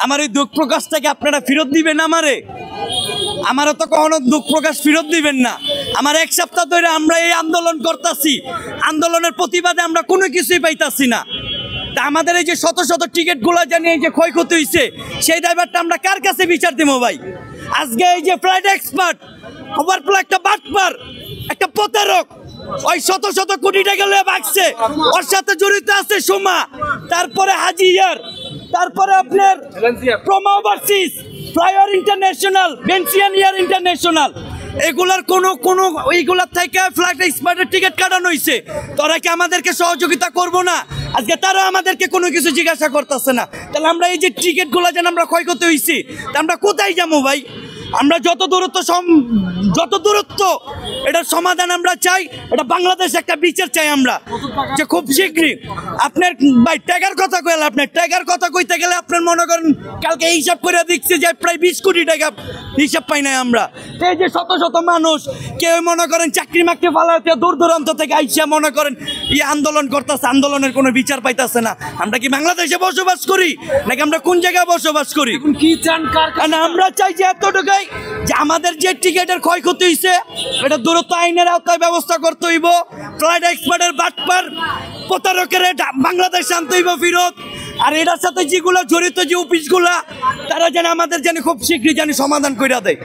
আমার এই দুঃখ প্রকাশটাকে আপনারা ফেরত দিবেন আমারও তো কখনো দুঃখ প্রকাশ ফেরত দিবেন না। আমার এক সপ্তাহ ধরে আমরা এই আন্দোলন করতেছি, আন্দোলনের প্রতিবাদে আমরা কোনো কিছুই পাইতাছি না। তা আমাদের এই যে শত শত টিকিটগুলো জানিয়ে যে ক্ষয়ক্ষতি হয়েছে, সেই ড্রাইভারটা আমরা কার কাছে বিচার দেবো ভাই? আজকে এই যে ফ্লাইট এক্সপার্ট ওভারফ্লো একটা বাটপার, একটা প্রতারক, ওই শত শত কোটি টাকা লয়ে ভাগছে, ওর সাথে জড়িত আছে সোমা, তারপরে হাজিয়ার, তারপরে আপনার প্রোমা ওভারসিজ, ফ্লাইওভার ইন্টারন্যাশনাল, বেনসিয়ান এয়ার ইন্টারন্যাশনাল, এগুলার কোনো এইগুলার থেকে ফ্লাইট এক্সপার্টের টিকিট কাটানো হয়েছে। তোরা কি আমাদেরকে সহযোগিতা করবো না? আজকে তারা আমাদেরকে কোনো কিছু জিজ্ঞাসা করতেছে না। তাহলে আমরা এই যে টিকিটগুলো যেন আমরা ক্ষয়ক্ষতি হয়েছি, তা আমরা কোথায় যাবো ভাই? আমরা যত দূরত্ব এটার সমাধান আমরা চাই। এটা বাংলাদেশ একটা বিচার চাই আমরা, যে খুব শীঘ্রই আপনার ভাই টাকার কথা কইলে, আপনার টাকার কথা কইতে গেলে আপনার মনে করেন কালকে হিসাব করে দেখছি যে প্রায় 20 কোটি টাকা হিসাব পাই নাই আমরা। এই যে শত শত মানুষ, কেউ মনে করেন চাকরি মাকরি ফালাতে দূর দূরান্ত থেকে আইসা মনে করেন আন্দোলন করতেছে, আন্দোলনের কোনো বিচার পাইতেছে না। আমরা কি বাংলাদেশে বসবাস করি নাকি আমরা কোন জায়গায় বসবাস করি? কি চান আমরা চাই যে এতটুকুই, যে আমাদের যে টিকিটের ক্ষয়ক্ষতি হয়েছে এটা দূরত্ব আইনের আওতায় ব্যবস্থা করতে হইব। ফ্লাইট এক্সপার্টের বাটপার প্রতারকের বাংলাদেশ আনতে হইব ফিরত। আর এটার সাথে যেগুলো জড়িত যে অফিসগুলা, তারা যেন আমাদের যেন খুব শীঘ্রই যেন সমাধান করে দেয়।